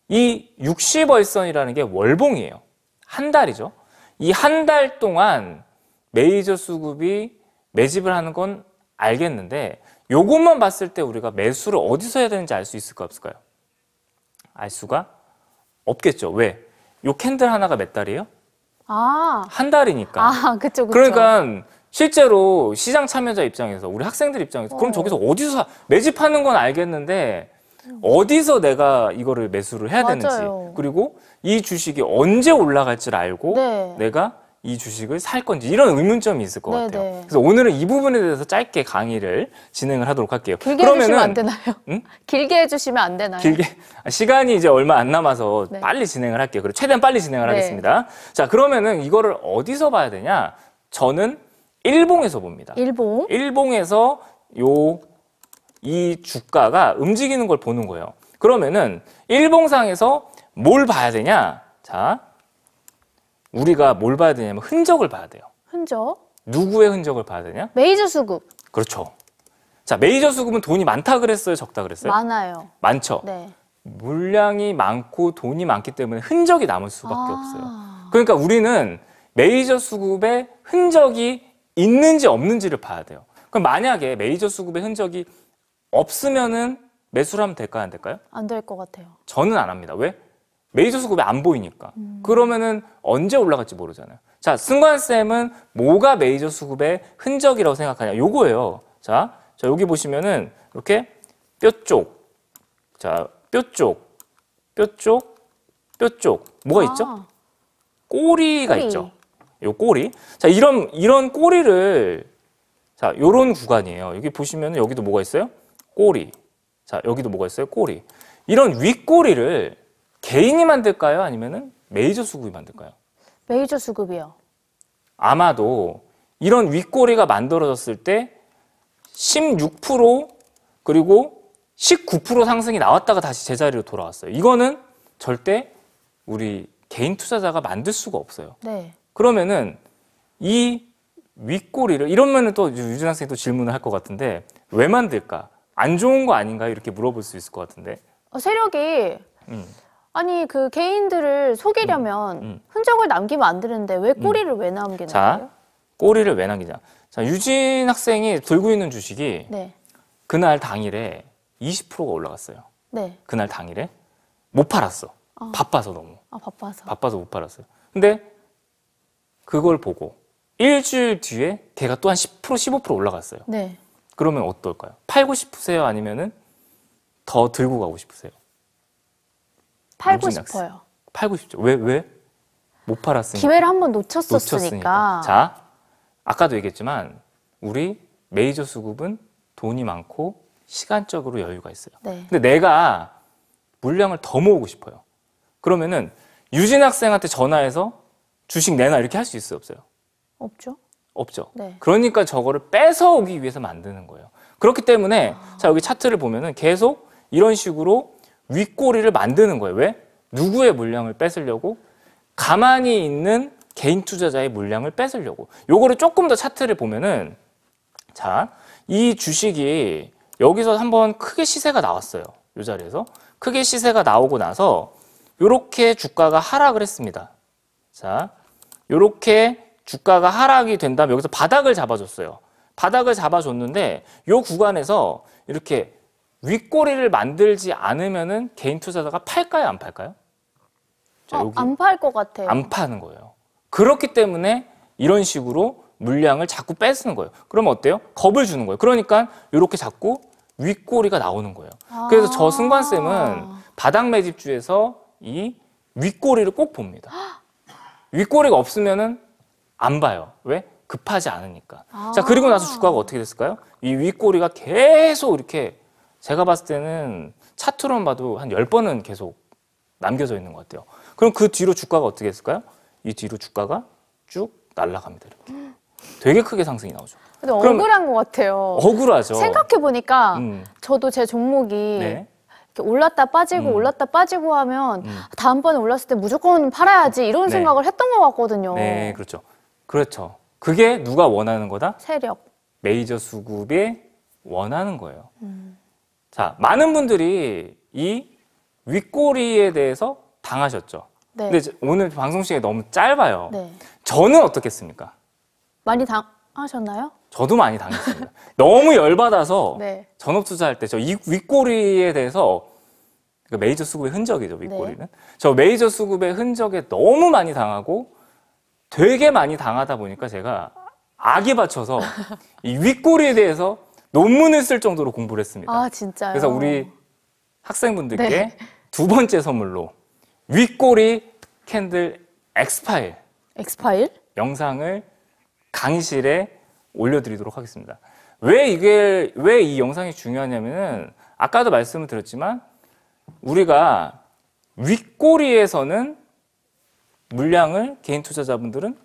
이 60월선이라는 게 월봉이에요. 한 달이죠. 이 한 달 동안 메이저 수급이 매집을 하는 건 알겠는데 요것만 봤을 때 우리가 매수를 어디서 해야 되는지 알 수 있을까 없을까요? 알 수가 없겠죠. 왜? 요 캔들 하나가 몇 달이에요? 한 달이니까. 그쵸. 그러니까 실제로 시장 참여자 입장에서 우리 학생들 입장에서 그럼 저기서 어디서 매집하는 건 알겠는데 어디서 내가 이거를 매수를 해야 맞아요. 되는지 그리고 이 주식이 언제 올라갈지를 알고 네. 내가 이 주식을 살 건지 이런 의문점이 있을 것 네, 같아요. 네. 그래서 오늘은 이 부분에 대해서 짧게 강의를 진행을 하도록 할게요. 길게 해주시면 안 되나요? 응? 길게 해주시면 안 되나요? 길게 시간이 이제 얼마 안 남아서 네. 빨리 진행을 할게요. 그리고 최대한 빨리 진행을 네. 하겠습니다. 자, 그러면은 이거를 어디서 봐야 되냐? 저는 일봉에서 봅니다. 일봉. 일봉에서 이 주가가 움직이는 걸 보는 거예요. 그러면은 일봉상에서 뭘 봐야 되냐? 자, 우리가 뭘 봐야 되냐면 흔적을 봐야 돼요. 흔적. 누구의 흔적을 봐야 되냐? 메이저 수급. 그렇죠. 자, 메이저 수급은 돈이 많다 그랬어요? 적다 그랬어요? 많아요. 많죠. 네. 물량이 많고 돈이 많기 때문에 흔적이 남을 수밖에 아. 없어요. 그러니까 우리는 메이저 수급의 흔적이 있는지 없는지를 봐야 돼요. 그럼 만약에 메이저 수급의 흔적이 없으면은 매수를 하면 될까요? 안 될까요? 안 될 것 같아요. 저는 안 합니다. 왜? 메이저 수급이 안 보이니까. 그러면은 언제 올라갈지 모르잖아요. 자, 승관쌤은 뭐가 메이저 수급의 흔적이라고 생각하냐? 요거예요. 자, 여기 보시면은 이렇게 뼈 쪽. 자, 뼈 쪽. 뼈 쪽. 뼈 쪽. 뭐가 있죠? 꼬리가 꼬리. 있죠. 요 꼬리. 자, 이런 꼬리를 자, 요런 구간이에요. 여기 보시면은 여기도 뭐가 있어요? 꼬리. 자, 여기도 뭐가 있어요? 꼬리. 이런 윗꼬리를 개인이 만들까요? 아니면은 메이저 수급이 만들까요? 메이저 수급이요. 아마도 이런 윗꼬리가 만들어졌을 때 16% 그리고 19% 상승이 나왔다가 다시 제자리로 돌아왔어요. 이거는 절대 우리 개인 투자자가 만들 수가 없어요. 네. 그러면은 이 윗꼬리를 이러면은 또 유진 학생이 또 질문을 할 것 같은데 왜 만들까? 안 좋은 거 아닌가요? 이렇게 물어볼 수 있을 것 같은데. 세력이 아니 그 개인들을 속이려면 흔적을 남기면 안 되는데 왜 꼬리를 왜 남기는 자, 거예요? 꼬리를 왜 남기냐? 자, 유진 학생이 들고 있는 주식이 네. 그날 당일에 20%가 올라갔어요. 네. 그날 당일에 못 팔았어. 바빠서 너무. 바빠서. 바빠서 못 팔았어요. 근데 그걸 보고 일주일 뒤에 걔가 또 한 10%, 15% 올라갔어요. 네. 그러면 어떨까요? 팔고 싶으세요? 아니면은 더 들고 가고 싶으세요? 팔고 유진 학생. 싶어요. 팔고 싶죠. 왜? 못 팔았으니까. 기회를 한번 놓쳤었으니까. 자, 아까도 얘기했지만 우리 메이저 수급은 돈이 많고 시간적으로 여유가 있어요. 네. 근데 내가 물량을 더 모으고 싶어요. 그러면은 유진 학생한테 전화해서 주식 내놔 이렇게 할 수 있어요? 없어요? 없죠? 없죠. 네. 그러니까 저거를 뺏어오기 위해서 만드는 거예요. 그렇기 때문에 자, 여기 차트를 보면은 계속 이런 식으로 윗꼬리를 만드는 거예요. 왜? 누구의 물량을 뺏으려고? 가만히 있는 개인 투자자의 물량을 뺏으려고. 요거를 조금 더 차트를 보면은 자, 이 주식이 여기서 한번 크게 시세가 나왔어요. 이 자리에서. 크게 시세가 나오고 나서 요렇게 주가가 하락을 했습니다. 자, 요렇게 주가가 하락이 된 다음에 여기서 바닥을 잡아줬어요. 바닥을 잡아줬는데 요 구간에서 이렇게 윗꼬리를 만들지 않으면은 개인 투자자가 팔까요? 안 팔까요? 자, 여기 안 팔 것 같아요. 안 파는 거예요. 그렇기 때문에 이런 식으로 물량을 자꾸 뺏는 거예요. 그러면 어때요? 겁을 주는 거예요. 그러니까 이렇게 자꾸 윗꼬리가 나오는 거예요. 그래서 저 승관쌤은 바닥 매집주에서 이 윗꼬리를 꼭 봅니다. 윗꼬리가 없으면은 안 봐요. 왜? 급하지 않으니까. 자, 그리고 나서 주가가 어떻게 됐을까요? 이 윗꼬리가 계속 이렇게 제가 봤을 때는 차트로만 봐도 한 10번은 계속 남겨져 있는 것 같아요. 그럼 그 뒤로 주가가 어떻게 했을까요? 이 뒤로 주가가 쭉 날아갑니다. 이렇게. 되게 크게 상승이 나오죠. 근데 억울한 것 같아요. 억울하죠. 생각해보니까 저도 제 종목이 네. 이렇게 올랐다 빠지고 올랐다 빠지고 하면 다음번에 올랐을 때 무조건 팔아야지 이런 네. 생각을 했던 것 같거든요. 네, 그렇죠. 그렇죠. 그게 누가 원하는 거다? 세력. 메이저 수급이 원하는 거예요. 자, 많은 분들이 이 윗꼬리에 대해서 당하셨죠. 네. 근데 오늘 방송 시간이 너무 짧아요. 네. 저는 어떻겠습니까? 많이 당하셨나요? 저도 많이 당했습니다. 너무 열받아서 네. 전업 투자할 때 저 이 윗꼬리에 대해서 그 메이저 수급의 흔적이죠, 윗꼬리는. 네. 저 메이저 수급의 흔적에 너무 많이 당하고 되게 많이 당하다 보니까 제가 악에 받쳐서 이 윗꼬리에 대해서 논문을 쓸 정도로 공부를 했습니다. 아, 진짜요? 그래서 우리 학생분들께 네. 두 번째 선물로 윗꼬리 캔들 엑스파일 엑스파일? 영상을 강의실에 올려드리도록 하겠습니다. 왜 이 영상이 중요하냐면은 아까도 말씀을 드렸지만 우리가 윗꼬리에서는 물량을 개인 투자자분들은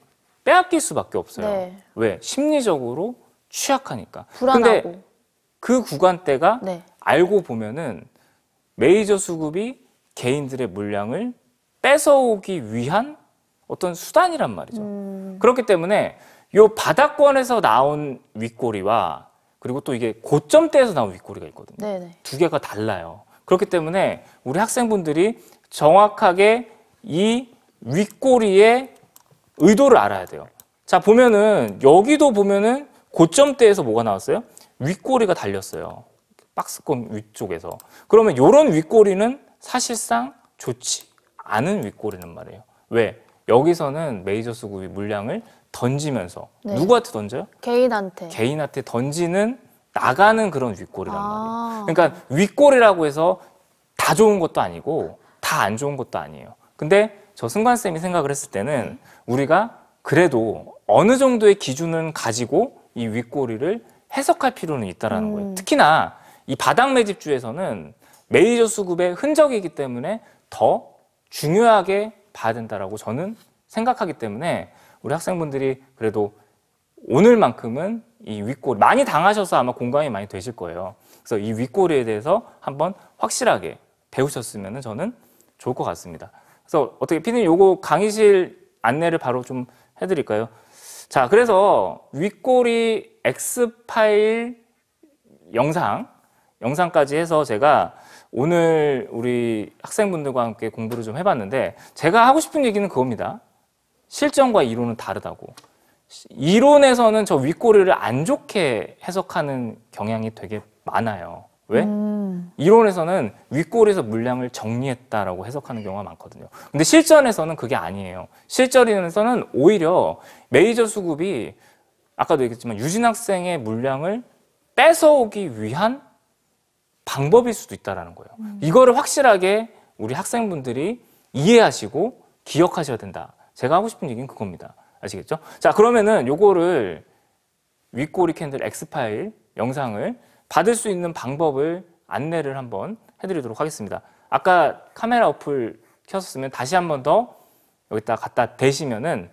빼앗길 수밖에 없어요. 네. 왜? 심리적으로 취약하니까. 불안하고. 근데 그 구간대가 네. 알고 보면은 메이저 수급이 개인들의 물량을 뺏어오기 위한 어떤 수단이란 말이죠. 그렇기 때문에 요 바닥권에서 나온 윗꼬리와 그리고 또 이게 고점대에서 나온 윗꼬리가 있거든요. 네네. 두 개가 달라요. 그렇기 때문에 우리 학생분들이 정확하게 이 윗꼬리의 의도를 알아야 돼요. 자, 보면은 여기도 보면은 고점대에서 뭐가 나왔어요? 윗꼬리가 달렸어요. 박스권 위쪽에서. 그러면 이런 윗꼬리는 사실상 좋지 않은 윗꼬리란 말이에요. 왜? 여기서는 메이저 수급이 물량을 던지면서 네. 누구한테 던져요? 개인한테. 개인한테 던지는 나가는 그런 윗꼬리란 아. 말이에요. 그러니까 윗꼬리라고 해서 다 좋은 것도 아니고 다 안 좋은 것도 아니에요. 근데 저 승관쌤이 생각을 했을 때는 우리가 그래도 어느 정도의 기준은 가지고 이 윗꼬리를 해석할 필요는 있다라는 거예요. 특히나 이 바닥 매집주에서는 메이저 수급의 흔적이기 때문에 더 중요하게 봐야 된다라고 저는 생각하기 때문에 우리 학생분들이 그래도 오늘만큼은 이 윗꼬리 많이 당하셔서 아마 공감이 많이 되실 거예요. 그래서 이 윗꼬리에 대해서 한번 확실하게 배우셨으면 저는 좋을 것 같습니다. 그래서 어떻게 피디님 요거 강의실 안내를 바로 좀 해드릴까요? 자, 그래서 윗꼬리 X파일 영상까지 해서 제가 오늘 우리 학생분들과 함께 공부를 좀 해봤는데 제가 하고 싶은 얘기는 그겁니다. 실전과 이론은 다르다고. 이론에서는 저 윗꼬리를 안 좋게 해석하는 경향이 되게 많아요. 왜? 이론에서는 윗꼬리에서 물량을 정리했다라고 해석하는 경우가 많거든요. 근데 실전에서는 그게 아니에요. 실전에서는 오히려 메이저 수급이 아까도 얘기했지만 유진 학생의 물량을 뺏어오기 위한 방법일 수도 있다는 거예요. 이거를 확실하게 우리 학생분들이 이해하시고 기억하셔야 된다. 제가 하고 싶은 얘기는 그겁니다. 아시겠죠? 자, 그러면은 요거를 윗꼬리 캔들 X파일 영상을 받을 수 있는 방법을 안내를 한번 해드리도록 하겠습니다. 아까 카메라 어플 켰었으면 다시 한번 더 여기다 갖다 대시면은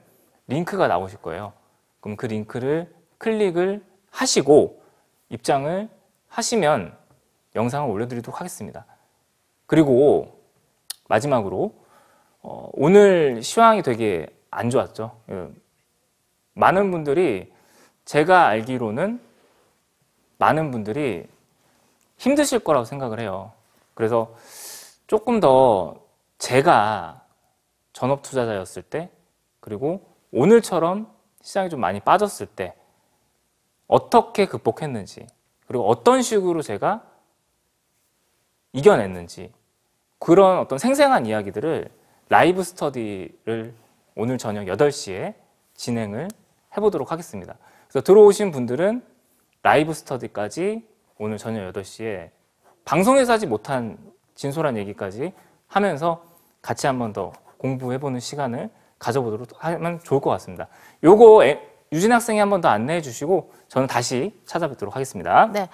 링크가 나오실 거예요. 그럼 그 링크를 클릭을 하시고 입장을 하시면 영상을 올려드리도록 하겠습니다. 그리고 마지막으로 오늘 시황이 되게 안 좋았죠. 많은 분들이 제가 알기로는 많은 분들이 힘드실 거라고 생각을 해요. 그래서 조금 더 제가 전업 투자자였을 때 그리고 오늘처럼 시장이 좀 많이 빠졌을 때 어떻게 극복했는지 그리고 어떤 식으로 제가 이겨냈는지 그런 어떤 생생한 이야기들을 라이브 스터디를 오늘 저녁 8시에 진행을 해보도록 하겠습니다. 그래서 들어오신 분들은 라이브 스터디까지 오늘 저녁 8시에 방송에서 하지 못한 진솔한 얘기까지 하면서 같이 한 번 더 공부해보는 시간을 가져보도록 하면 좋을 것 같습니다. 요거 유진 학생이 한 번 더 안내해 주시고 저는 다시 찾아뵙도록 하겠습니다. 네.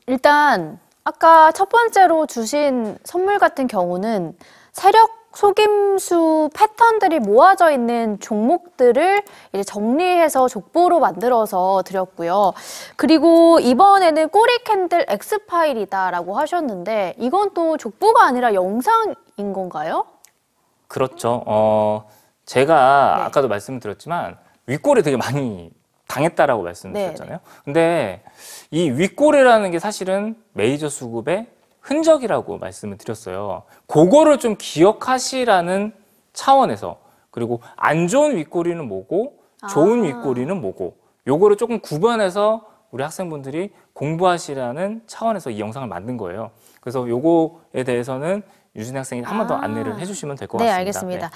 일단 아까 첫 번째로 주신 선물 같은 경우는 세력 속임수 패턴들이 모아져 있는 종목들을 이제 정리해서 족보로 만들어서 드렸고요. 그리고 이번에는 꼬리 캔들 X파일이다라고 하셨는데 이건 또 족보가 아니라 영상인 건가요? 그렇죠. 제가 네. 아까도 말씀을 드렸지만 윗꼬리 되게 많이 당했다라고 말씀드렸잖아요. 근데 이 윗꼬리라는 게 사실은 메이저 수급의 흔적이라고 말씀을 드렸어요. 그거를 좀 기억하시라는 차원에서 그리고 안 좋은 윗꼬리는 뭐고 좋은 윗꼬리는 뭐고 요거를 조금 구분해서 우리 학생분들이 공부하시라는 차원에서 이 영상을 만든 거예요. 그래서 요거에 대해서는 유진 학생이 한 번 더 안내를 해주시면 될 것 같습니다. 네, 알겠습니다.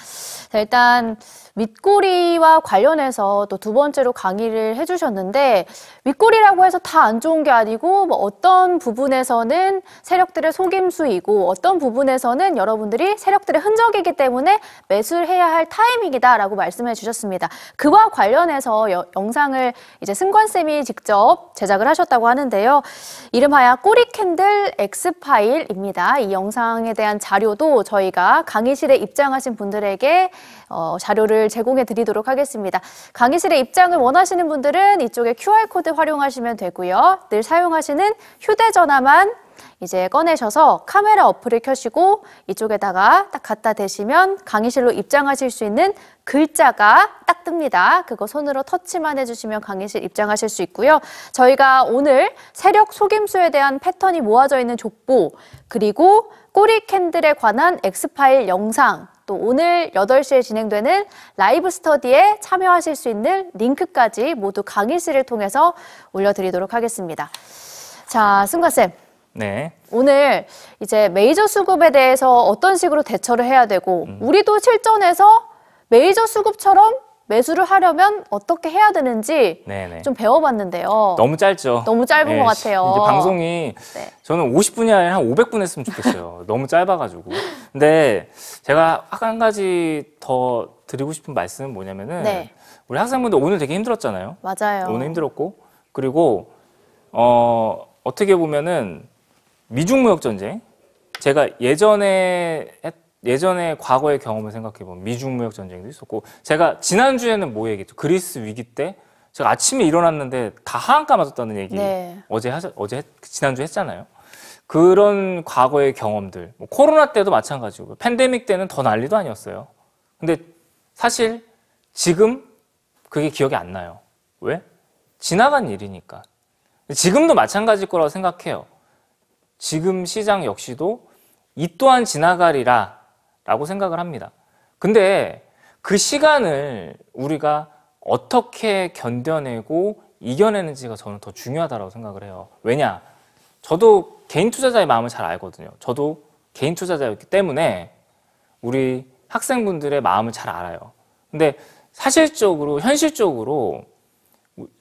자, 일단 윗꼬리와 관련해서 또 두 번째로 강의를 해주셨는데 윗꼬리라고 해서 다 안 좋은 게 아니고 뭐 어떤 부분에서는 세력들의 속임수이고 어떤 부분에서는 여러분들이 세력들의 흔적이기 때문에 매수를 해야 할 타이밍이다라고 말씀해 주셨습니다. 그와 관련해서 영상을 이제 승관쌤이 직접 제작을 하셨다고 하는데요. 이름하여 꼬리 캔들 X파일입니다. 이 영상에 대한 자료도 저희가 강의실에 입장하신 분들에게 자료를 제공해 드리도록 하겠습니다. 강의실에 입장을 원하시는 분들은 이쪽에 QR코드 활용하시면 되고요. 늘 사용하시는 휴대전화만 이제 꺼내셔서 카메라 어플을 켜시고 이쪽에다가 딱 갖다 대시면 강의실로 입장하실 수 있는 글자가 딱 뜹니다. 그거 손으로 터치만 해주시면 강의실 입장하실 수 있고요. 저희가 오늘 세력 속임수에 대한 패턴이 모아져 있는 족보, 그리고 꼬리 캔들에 관한 엑스파일 영상, 또 오늘 8시에 진행되는 라이브 스터디에 참여하실 수 있는 링크까지 모두 강의실을 통해서 올려드리도록 하겠습니다. 자, 승관쌤. 네. 오늘 이제 메이저 수급에 대해서 어떤 식으로 대처를 해야 되고 우리도 실전에서 메이저 수급처럼 매수를 하려면 어떻게 해야 되는지 네네. 좀 배워봤는데요. 너무 짧죠. 너무 짧은 네, 것 같아요. 이제 방송이 네. 저는 50분이 아니라 한 500분 했으면 좋겠어요. 너무 짧아가지고. 근데 제가 한 가지 더 드리고 싶은 말씀은 뭐냐면은 네. 우리 학생분들 오늘 되게 힘들었잖아요. 맞아요. 오늘 힘들었고, 그리고 어떻게 보면은 미중무역 전쟁, 제가 예전에 과거의 경험을 생각해보면 미중무역 전쟁도 있었고, 제가 지난주에는 뭐 얘기했죠? 그리스 위기 때 제가 아침에 일어났는데 다 하한가 맞았다는 얘기 네. 지난주에 했잖아요. 그런 과거의 경험들, 뭐 코로나 때도 마찬가지고 팬데믹 때는 더 난리도 아니었어요. 근데 사실 지금 그게 기억이 안 나요. 왜? 지나간 일이니까. 지금도 마찬가지일 거라고 생각해요. 지금 시장 역시도 이 또한 지나가리라 라고 생각을 합니다. 근데 그 시간을 우리가 어떻게 견뎌내고 이겨내는지가 저는 더 중요하다고 생각을 해요. 왜냐? 저도 개인 투자자의 마음을 잘 알거든요. 저도 개인 투자자였기 때문에 우리 학생분들의 마음을 잘 알아요. 근데 사실적으로, 현실적으로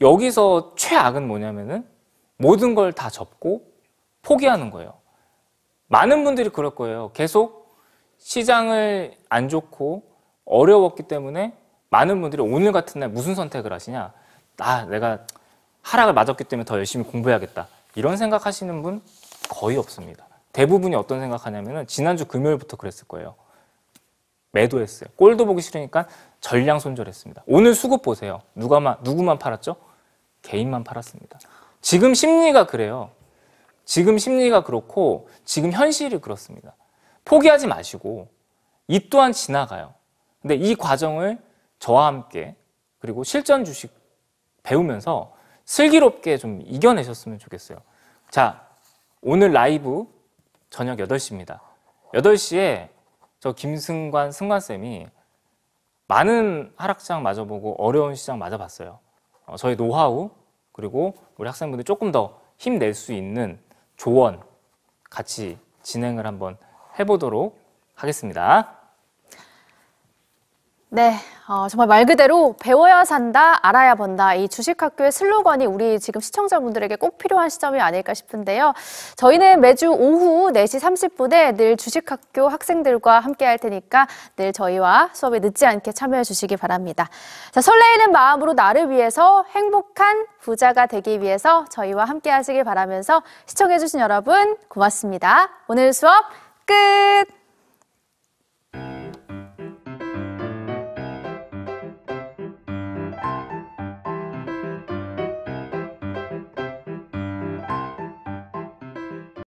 여기서 최악은 뭐냐면은 모든 걸 다 접고 포기하는 거예요. 많은 분들이 그럴 거예요. 계속 시장을 안 좋고 어려웠기 때문에 많은 분들이 오늘 같은 날 무슨 선택을 하시냐? 내가 하락을 맞았기 때문에 더 열심히 공부해야겠다. 이런 생각하시는 분 거의 없습니다. 대부분이 어떤 생각하냐면은 지난주 금요일부터 그랬을 거예요. 매도했어요. 꼴도 보기 싫으니까 전량 손절했습니다. 오늘 수급 보세요. 누구만 팔았죠? 개인만 팔았습니다. 지금 심리가 그래요. 지금 심리가 그렇고 지금 현실이 그렇습니다. 포기하지 마시고 이 또한 지나가요. 근데 이 과정을 저와 함께 그리고 실전 주식 배우면서 슬기롭게 좀 이겨내셨으면 좋겠어요. 자, 오늘 라이브 저녁 8시입니다. 8시에 저 김승관 승관쌤이 많은 하락장 맞아보고 어려운 시장 맞아봤어요. 저희 노하우 그리고 우리 학생분들 조금 더 힘낼 수 있는 조언 같이 진행을 한번 해보도록 하겠습니다. 네, 정말 말 그대로 배워야 산다, 알아야 번다. 이 주식학교의 슬로건이 우리 지금 시청자분들에게 꼭 필요한 시점이 아닐까 싶은데요. 저희는 매주 오후 4시 30분에 늘 주식학교 학생들과 함께 할 테니까 늘 저희와 수업에 늦지 않게 참여해 주시기 바랍니다. 자, 설레이는 마음으로 나를 위해서 행복한 부자가 되기 위해서 저희와 함께 하시길 바라면서 시청해 주신 여러분 고맙습니다. 오늘 수업 끝!